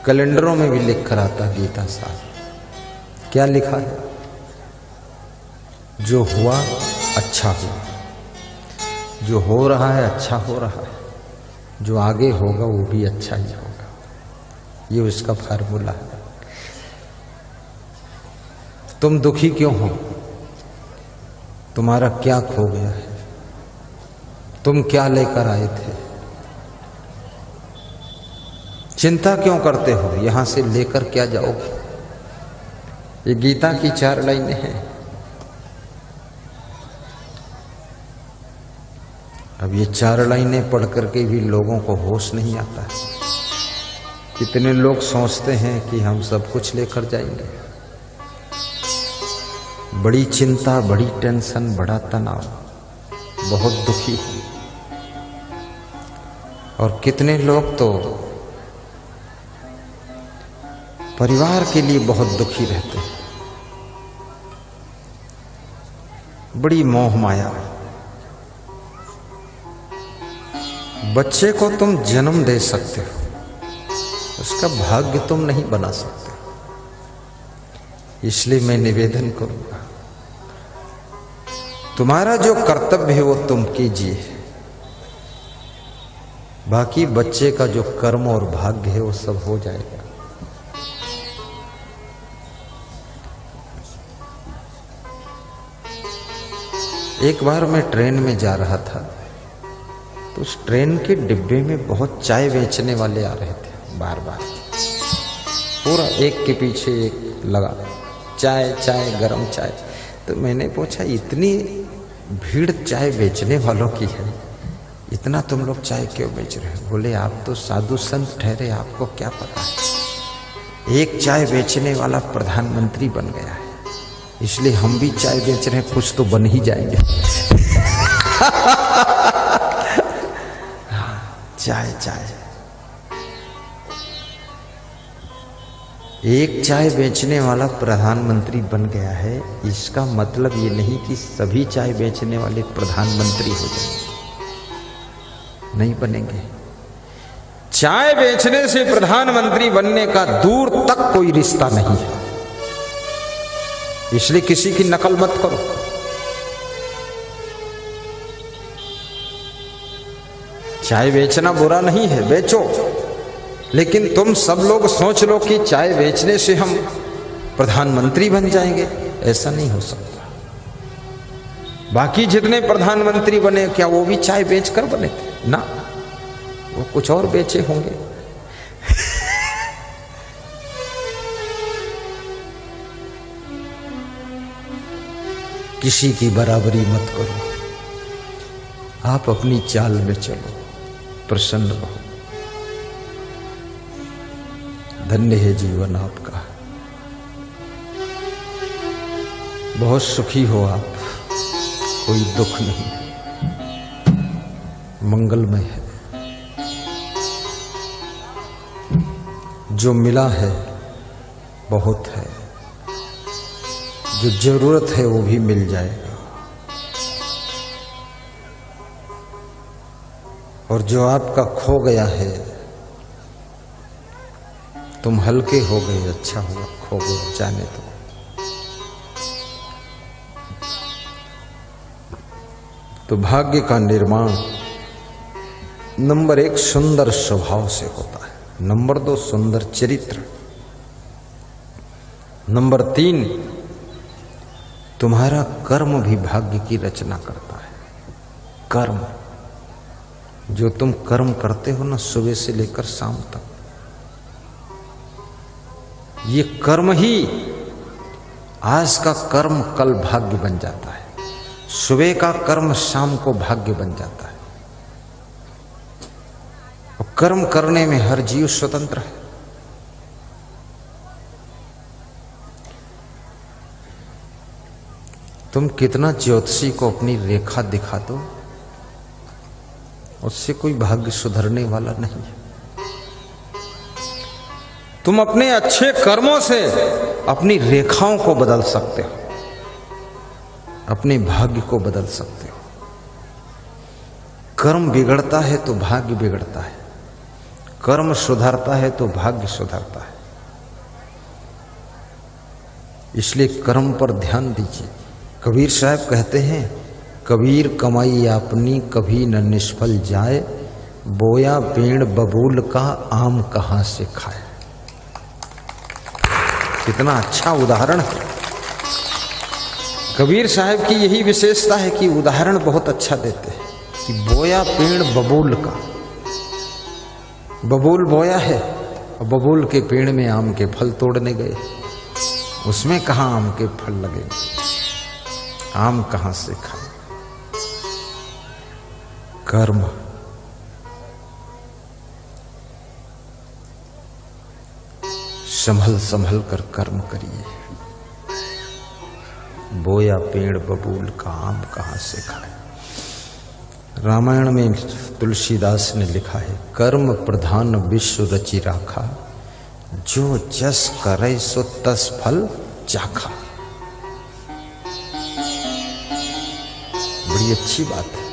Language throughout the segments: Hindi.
कैलेंडरों में भी लिख कर आता गीता सार। क्या लिखा है? जो हुआ अच्छा हुआ, जो हो रहा है अच्छा हो रहा है, जो आगे होगा वो भी अच्छा ही होगा। ये उसका फार्मूला है। तुम दुखी क्यों हो? तुम्हारा क्या खो गया है? तुम क्या लेकर आए थे? चिंता क्यों करते हो? यहां से लेकर क्या जाओगे? ये गीता की 4 लाइनें हैं। अब ये 4 लाइनें पढ़ करके भी लोगों को होश नहीं आता। कितने लोग सोचते हैं कि हम सब कुछ लेकर जाएंगे। बड़ी चिंता, बड़ी टेंशन, बड़ा तनाव, बहुत दुखी। और कितने लोग तो परिवार के लिए बहुत दुखी रहते हैं। बड़ी मोह माया। बच्चे को तुम जन्म दे सकते हो, उसका भाग्य तुम नहीं बना सकते। इसलिए मैं निवेदन करूंगा, तुम्हारा जो कर्तव्य है वो तुम कीजिए। बाकी बच्चे का जो कर्म और भाग्य है वो सब हो जाएगा। एक बार मैं ट्रेन में जा रहा था, तो उस ट्रेन के डिब्बे में बहुत चाय बेचने वाले आ रहे थे। बार बार पूरा एक के पीछे एक लगा, चाय चाय, गरम चाय। तो मैंने पूछा, इतनी भीड़ चाय बेचने वालों की है, इतना तुम लोग चाय क्यों बेच रहे हो? बोले, आप तो साधु संत ठहरे, आपको क्या पता है। एक चाय बेचने वाला प्रधानमंत्री बन गया है, इसलिए हम भी चाय बेच रहे हैं, कुछ तो बन ही जाएंगे। चाय चाय, एक चाय बेचने वाला प्रधानमंत्री बन गया है, इसका मतलब ये नहीं कि सभी चाय बेचने वाले प्रधानमंत्री हो जाएंगे। नहीं बनेंगे। चाय बेचने से प्रधानमंत्री बनने का दूर तक कोई रिश्ता नहीं है। इसलिए किसी की नकल मत करो। चाय बेचना बुरा नहीं है, बेचो, लेकिन तुम सब लोग सोच लो कि चाय बेचने से हम प्रधानमंत्री बन जाएंगे। ऐसा नहीं हो सकता। बाकी जितने प्रधानमंत्री बने, क्या वो भी चाय बेचकर बने थे? ना, वो कुछ और बेचे होंगे। किसी की बराबरी मत करो, आप अपनी चाल में चलो, प्रसन्न रहो। धन्य है जीवन आपका, बहुत सुखी हो आप, कोई दुख नहीं, मंगलमय है। जो मिला है बहुत है, जो जरूरत है वो भी मिल जाएगा, और जो आपका खो गया है, तुम हल्के हो गए, अच्छा हुआ, खो गए, जाने दो। तो भाग्य का निर्माण नंबर 1 सुंदर स्वभाव से होता है, नंबर 2 सुंदर चरित्र, नंबर 3 तुम्हारा कर्म भी भाग्य की रचना करता है। कर्म, जो तुम कर्म करते हो ना, सुबह से लेकर शाम तक, ये कर्म ही आज का कर्म कल भाग्य बन जाता है। सुबह का कर्म शाम को भाग्य बन जाता है। और कर्म करने में हर जीव स्वतंत्र है। तुम कितना ज्योतिषी को अपनी रेखा दिखा दो, उससे कोई भाग्य सुधरने वाला नहीं है। तुम अपने अच्छे कर्मों से अपनी रेखाओं को बदल सकते हो, अपने भाग्य को बदल सकते हो। कर्म बिगड़ता है तो भाग्य बिगड़ता है, कर्म सुधरता है तो भाग्य सुधरता है। इसलिए कर्म पर ध्यान दीजिए। कबीर साहब कहते हैं, कबीर कमाई अपनी कभी न निष्फल जाए, बोया पेड़ बबूल का आम कहाँ से खाए। कितना अच्छा उदाहरण है। कबीर साहब की यही विशेषता है कि उदाहरण बहुत अच्छा देते हैं कि बोया पेड़ बबूल का, बबूल बोया है और बबूल के पेड़ में आम के फल तोड़ने गए, उसमें कहाँ आम के फल लगे, आम कहाँ से खाए। कर्म, संभल संभल कर कर्म करिए। बोया पेड़ बबूल का आम कहाँ से खाए। रामायण में तुलसीदास ने लिखा है, कर्म प्रधान विश्व रचि राखा, जो जस करे सो तस फल चाखा। बड़ी अच्छी बात है।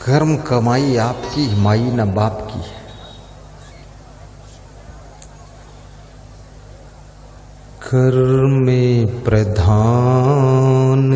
कर्म कमाई आपकी, माई न बाप की है। कर्म प्रधान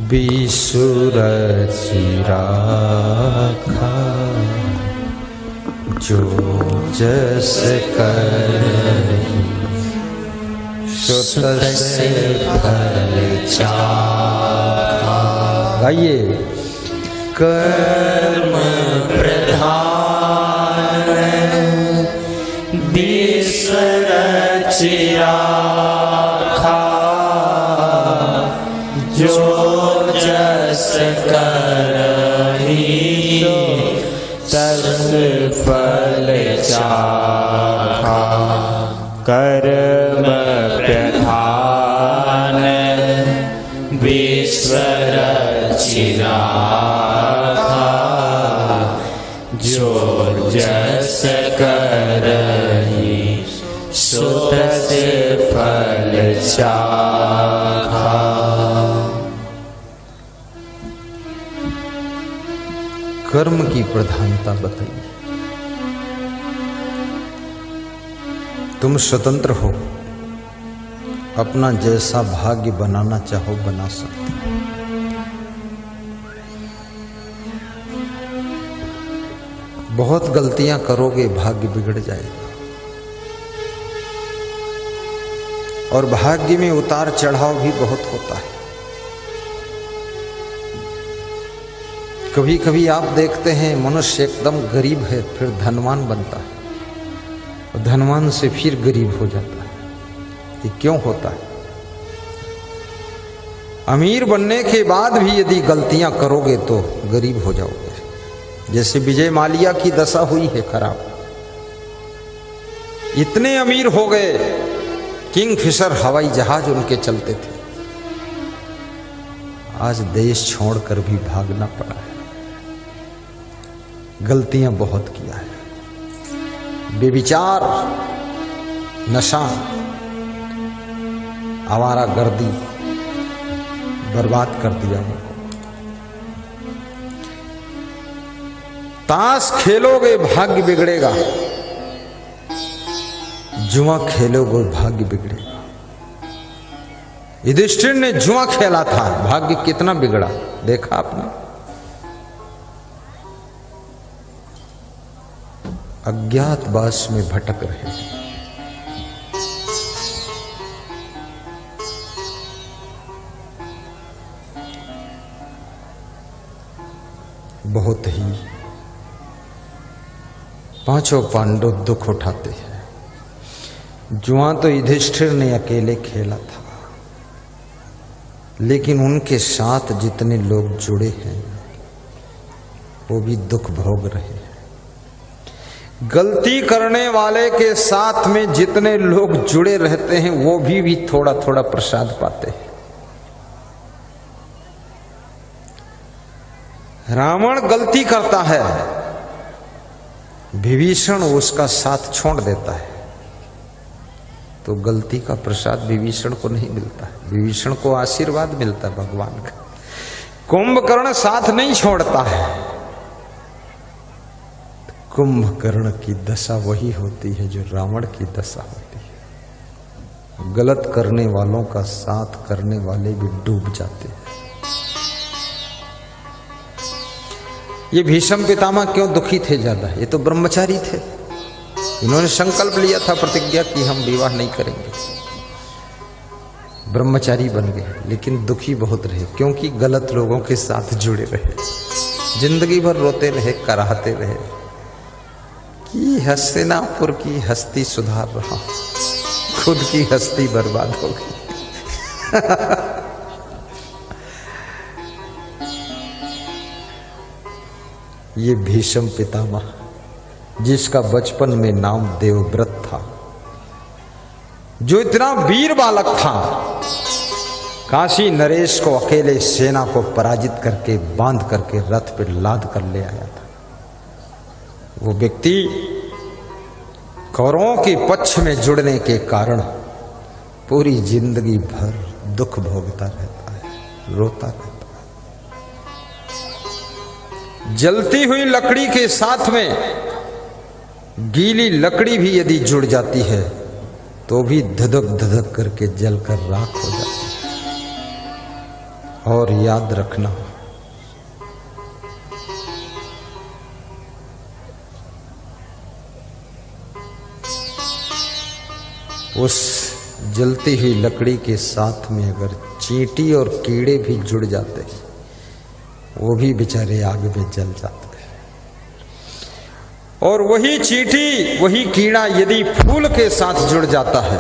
विश्व रचि राखा, जो जस करहि सो तस फल चाखा। गाइए। कर्म प्रधान विश्व रचि राखा, जो जस करहि तस फल चाखा। कर्म प्रधान विश्व रचि राखा, जो जस करहि सो तस फल चाखा। कर्म की प्रधानता बताइए। तुम स्वतंत्र हो, अपना जैसा भाग्य बनाना चाहो बना सकते हो। बहुत गलतियां करोगे, भाग्य बिगड़ जाएगा। और भाग्य में उतार चढ़ाव भी बहुत होता है। कभी कभी आप देखते हैं मनुष्य एकदम गरीब है, फिर धनवान बनता है, और धनवान से फिर गरीब हो जाता है। ये क्यों होता है? अमीर बनने के बाद भी यदि गलतियां करोगे तो गरीब हो जाओगे। जैसे विजय माल्या की दशा हुई है खराब। इतने अमीर हो गए, किंगफिशर हवाई जहाज उनके चलते थे, आज देश छोड़कर भी भागना पड़ा है। गलतियां बहुत किया है। बेविचार, नशा, आवारागर्दी बर्बाद कर दिया उनको। ताश खेलोगे भाग्य बिगड़ेगा, जुआ खेलोगे भाग्य बिगड़ेगा। युधिष्ठिर ने जुआ खेला था, भाग्य कितना बिगड़ा देखा आपने। अज्ञातवास में भटक रहे हैं। बहुत ही पांचों पांडव दुख उठाते हैं। जुआ तो युधिष्ठिर ने अकेले खेला था, लेकिन उनके साथ जितने लोग जुड़े हैं वो भी दुख भोग रहे हैं। गलती करने वाले के साथ में जितने लोग जुड़े रहते हैं वो भी थोड़ा थोड़ा प्रसाद पाते हैं। रावण गलती करता है, विभीषण उसका साथ छोड़ देता है, तो गलती का प्रसाद विभीषण को नहीं मिलता है, विभीषण को आशीर्वाद मिलता है भगवान का। कुंभकर्ण साथ नहीं छोड़ता है, कुंभकर्ण की दशा वही होती है जो रावण की दशा होती है। गलत करने वालों का साथ करने वाले भी डूब जाते हैं। ये भीष्म पितामह क्यों दुखी थे ज्यादा? ये तो ब्रह्मचारी थे, इन्होंने संकल्प लिया था, प्रतिज्ञा की हम विवाह नहीं करेंगे, ब्रह्मचारी बन गए, लेकिन दुखी बहुत रहे क्योंकि गलत लोगों के साथ जुड़े रहे, जिंदगी भर रोते रहे, कराहते रहे कि हस्तिनापुर की हस्ती सुधार रहा, खुद की हस्ती बर्बाद हो गई। ये भीष्म पितामह जिसका बचपन में नाम देवव्रत था, जो इतना वीर बालक था, काशी नरेश को अकेले सेना को पराजित करके बांध करके रथ पर लाद कर ले आया था, वो व्यक्ति कौरवों के पक्ष में जुड़ने के कारण पूरी जिंदगी भर दुख भोगता रहता है, रोता रहता है। जलती हुई लकड़ी के साथ में गीली लकड़ी भी यदि जुड़ जाती है तो भी धधक धधक करके जलकर राख हो जाती है। और याद रखना, उस जलती हुई लकड़ी के साथ में अगर चींटी और कीड़े भी जुड़ जाते हैं, वो भी बेचारे आग में जल जाते हैं। और वही चींटी, वही कीड़ा यदि फूल के साथ जुड़ जाता है